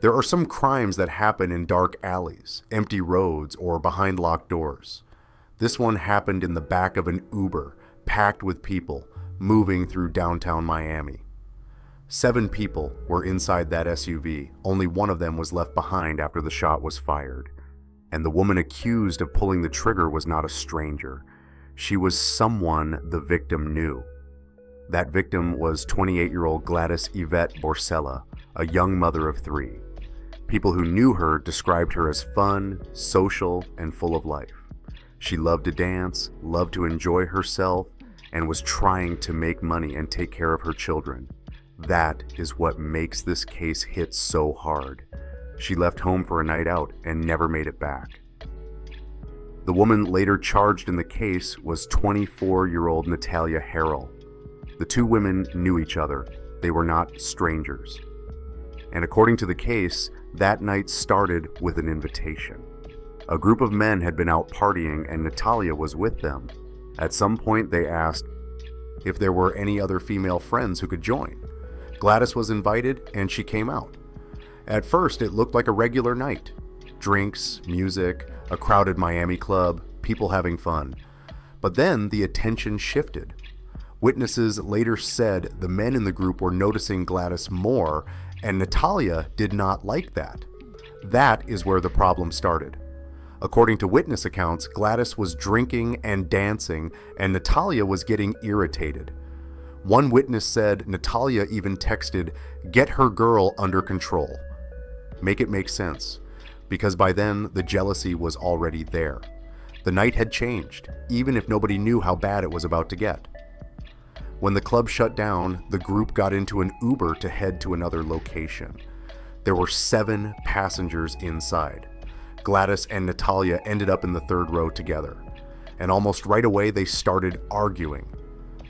There are some crimes that happen in dark alleys, empty roads, or behind locked doors. This one happened in the back of an Uber, packed with people, moving through downtown Miami. 7 people were inside that SUV. Only one of them was left behind after the shot was fired. And the woman accused of pulling the trigger was not a stranger. She was someone the victim knew. That victim was 28-year-old Gladys Borcela, a young mother of 3. People who knew her described her as fun, social, and full of life. She loved to dance, loved to enjoy herself, and was trying to make money and take care of her children. That is what makes this case hit so hard. She left home for a night out and never made it back. The woman later charged in the case was 24-year-old Natalia Harrell. The 2 women knew each other. They were not strangers. And according to the case, that night started with an invitation. A group of men had been out partying and Natalia was with them. At some point they asked if there were any other female friends who could join. Gladys was invited and she came out. At first it looked like a regular night. Drinks, music, a crowded Miami club, people having fun. But then the attention shifted. Witnesses later said the men in the group were noticing Gladys more, and Natalia did not like that. That is where the problem started. According to witness accounts, Gladys was drinking and dancing, and Natalia was getting irritated. One witness said Natalia even texted, "Get her girl under control." Make it make sense, because by then the jealousy was already there. The night had changed, even if nobody knew how bad it was about to get. When the club shut down, the group got into an Uber to head to another location. There were 7 passengers inside. Gladys and Natalia ended up in the 3rd row together, and almost right away they started arguing.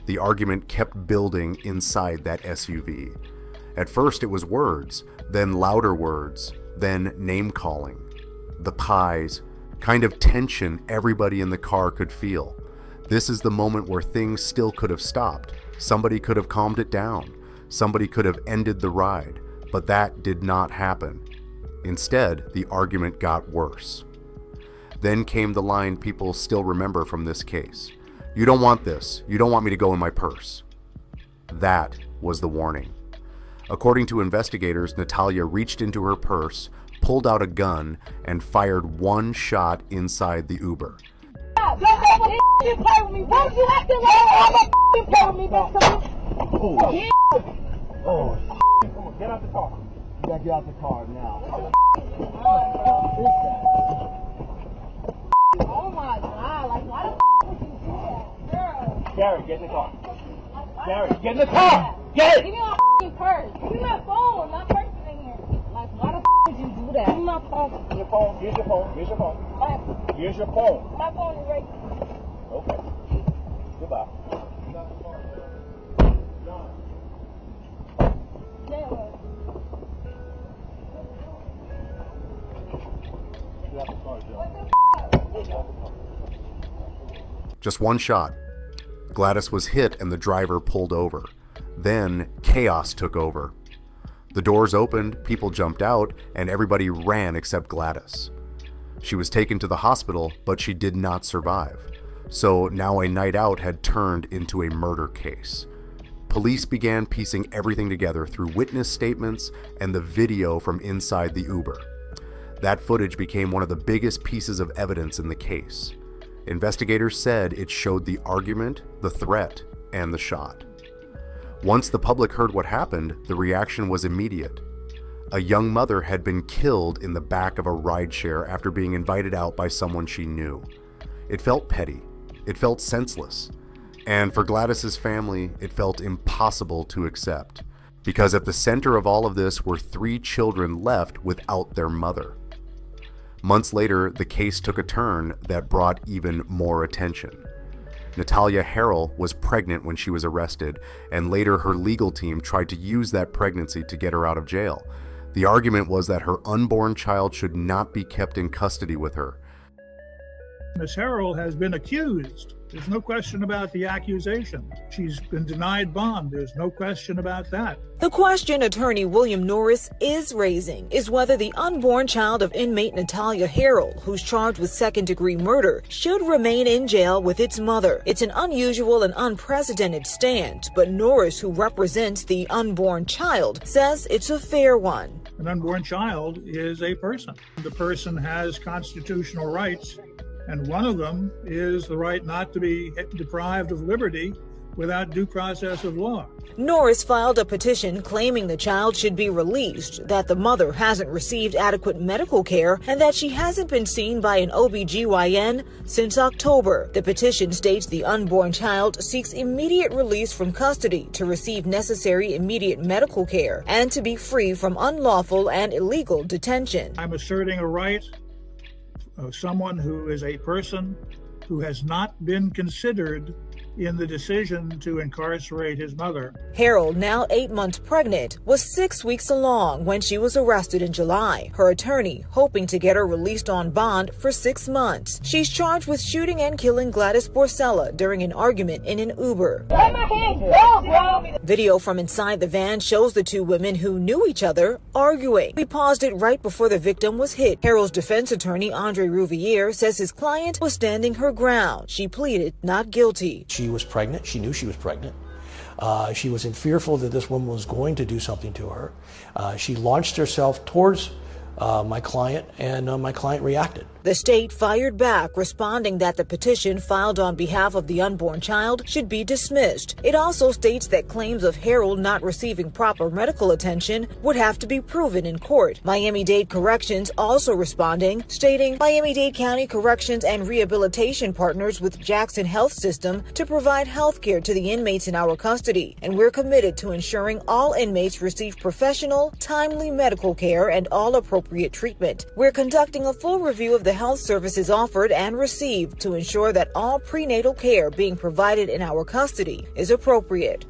The argument kept building inside that SUV. At first it was words, then louder words, then name-calling. The pies, kind of tension everybody in the car could feel. This is the moment where things still could have stopped. Somebody could have calmed it down. Somebody could have ended the ride, but that did not happen. Instead, the argument got worse. Then came the line people still remember from this case. "You don't want this. You don't want me to go in my purse." That was the warning. According to investigators, Natalia reached into her purse, pulled out a gun, and fired 1 shot inside the Uber. You play with me, bro. You acting like you play with me, bro. Oh, come on, get out the car. You gotta get out the car now. Oh my God, like why the would you do that, girl? Gary, get in the car. Gary, get in the car. Get it. Give me my purse. Give me my phone. My purse is in here. Like why the would you do that? Give me my phone. Your phone. Here's your phone. Here's your phone. Here's your phone. My phone is right. Okay. Goodbye. Just 1 shot. Gladys was hit and the driver pulled over. Then chaos took over. The doors opened, people jumped out, and everybody ran except Gladys. She was taken to the hospital, but she did not survive. So now a night out had turned into a murder case. Police began piecing everything together through witness statements and the video from inside the Uber. That footage became one of the biggest pieces of evidence in the case. Investigators said it showed the argument, the threat, and the shot. Once the public heard what happened, the reaction was immediate. A young mother had been killed in the back of a rideshare after being invited out by someone she knew. It felt petty. It felt senseless. And for Gladys's family, it felt impossible to accept. Because at the center of all of this were 3 children left without their mother. Months later, the case took a turn that brought even more attention. Natalia Harrell was pregnant when she was arrested, and later her legal team tried to use that pregnancy to get her out of jail. The argument was that her unborn child should not be kept in custody with her. Ms. Harrell has been accused There's no question about the accusation. She's been denied bond. There's no question about that. The question attorney William Norris is raising is whether the unborn child of inmate Natalia Harrell, who's charged with second-degree murder, should remain in jail with its mother. It's an unusual and unprecedented stance, but Norris, who represents the unborn child, says it's a fair one. An unborn child is a person. The person has constitutional rights, and one of them is the right not to be deprived of liberty without due process of law. Norris filed a petition claiming the child should be released, that the mother hasn't received adequate medical care, and that she hasn't been seen by an OBGYN since October. The petition states the unborn child seeks immediate release from custody to receive necessary immediate medical care and to be free from unlawful and illegal detention. I'm asserting a right of someone who is a person who has not been considered in the decision to incarcerate his mother. Harrell, now 8 months pregnant, was 6 weeks along when she was arrested in July. Her attorney hoping to get her released on bond for 6 months. She's charged with shooting and killing Gladys Borcela during an argument in an Uber. Let my hand go, bro. Video from inside the van shows the two women who knew each other arguing. We paused it right before the victim was hit. Harrell's defense attorney, Andre Rouvier, says his client was standing her ground. She pleaded not guilty. She was pregnant. She knew she was pregnant. She was fearful that this woman was going to do something to her. She launched herself towards my client, and my client reacted. The state fired back, responding that the petition filed on behalf of the unborn child should be dismissed. It also states that claims of Harrell not receiving proper medical attention would have to be proven in court. Miami-Dade Corrections also responding, stating Miami-Dade County Corrections and Rehabilitation partners with Jackson Health System to provide health care to the inmates in our custody, and we're committed to ensuring all inmates receive professional, timely medical care and all appropriate treatment. We're conducting a full review of the health services offered and received to ensure that all prenatal care being provided in our custody is appropriate.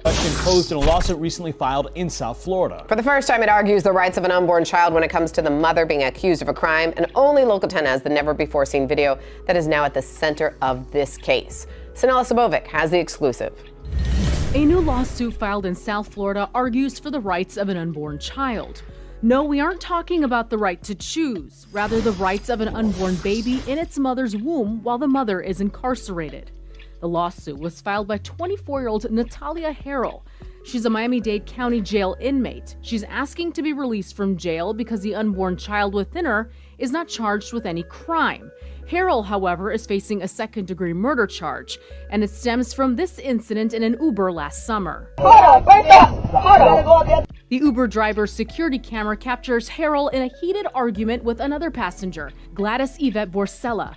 Question posed in a lawsuit recently filed in South Florida. For the first time, it argues the rights of an unborn child when it comes to the mother being accused of a crime, and only Local 10 has the never-before-seen video that is now at the center of this case. Sanela Sabovic has the exclusive. A new lawsuit filed in South Florida argues for the rights of an unborn child. No, we aren't talking about the right to choose, rather the rights of an unborn baby in its mother's womb while the mother is incarcerated. The lawsuit was filed by 24-year-old Natalia Harrell. She's a Miami-Dade County jail inmate. She's asking to be released from jail because the unborn child within her is not charged with any crime. Harrell, however, is facing a second-degree murder charge, and it stems from this incident in an Uber last summer. The Uber driver's security camera captures Harrell in a heated argument with another passenger, Gladys Borcela.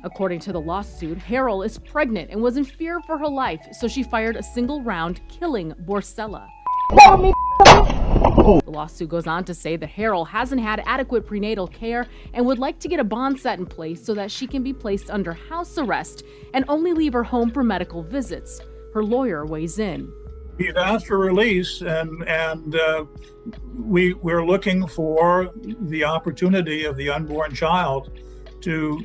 According to the lawsuit, Harrell is pregnant and was in fear for her life, so she fired a single round, killing Borcela. The lawsuit goes on to say that Harrell hasn't had adequate prenatal care and would like to get a bond set in place so that she can be placed under house arrest and only leave her home for medical visits. Her lawyer weighs in. We've asked for release, and we're looking for the opportunity of the unborn child to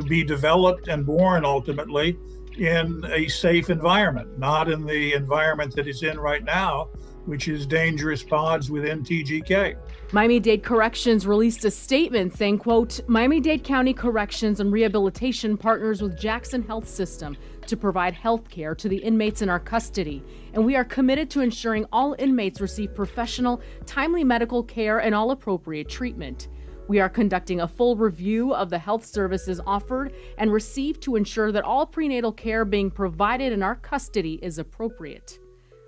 be developed and born ultimately in a safe environment, not in the environment that it's in right now, which is dangerous pods within TGK. Miami-Dade Corrections released a statement saying, quote, Miami-Dade County Corrections and Rehabilitation partners with Jackson Health System to provide health care to the inmates in our custody, and we are committed to ensuring all inmates receive professional, timely medical care and all appropriate treatment. We are conducting a full review of the health services offered and received to ensure that all prenatal care being provided in our custody is appropriate.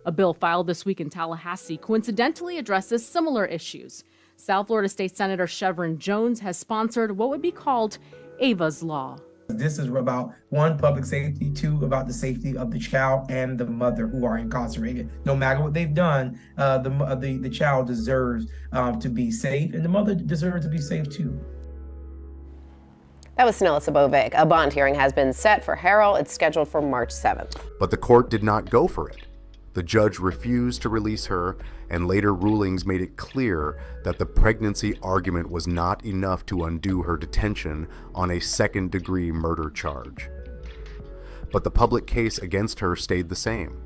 A bill filed this week in Tallahassee coincidentally addresses similar issues. South Florida State Senator Chevron Jones has sponsored what would be called Ava's Law. This is about, one, public safety, two, about the safety of the child and the mother who are incarcerated. No matter what they've done, the child deserves to be safe, and the mother deserves to be safe too. That was Sanela Sabovic. A bond hearing has been set for Harrell. It's scheduled for March 7th. But the court did not go for it. The judge refused to release her, and later rulings made it clear that the pregnancy argument was not enough to undo her detention on a second-degree murder charge. But the public case against her stayed the same.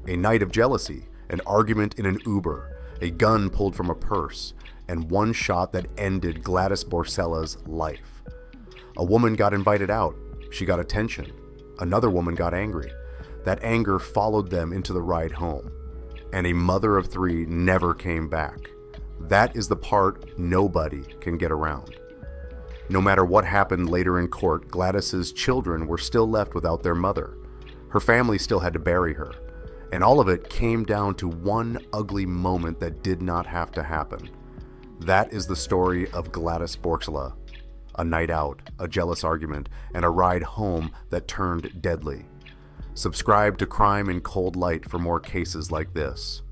A night of jealousy, an argument in an Uber, a gun pulled from a purse, and one shot that ended Gladys Borcela's life. A woman got invited out. She got attention. Another woman got angry. That anger followed them into the ride home. And a mother of 3 never came back. That is the part nobody can get around. No matter what happened later in court, Gladys's children were still left without their mother. Her family still had to bury her. And all of it came down to one ugly moment that did not have to happen. That is the story of Gladys Borcela. A night out, a jealous argument, and a ride home that turned deadly. Subscribe to Crime in Cold Light for more cases like this.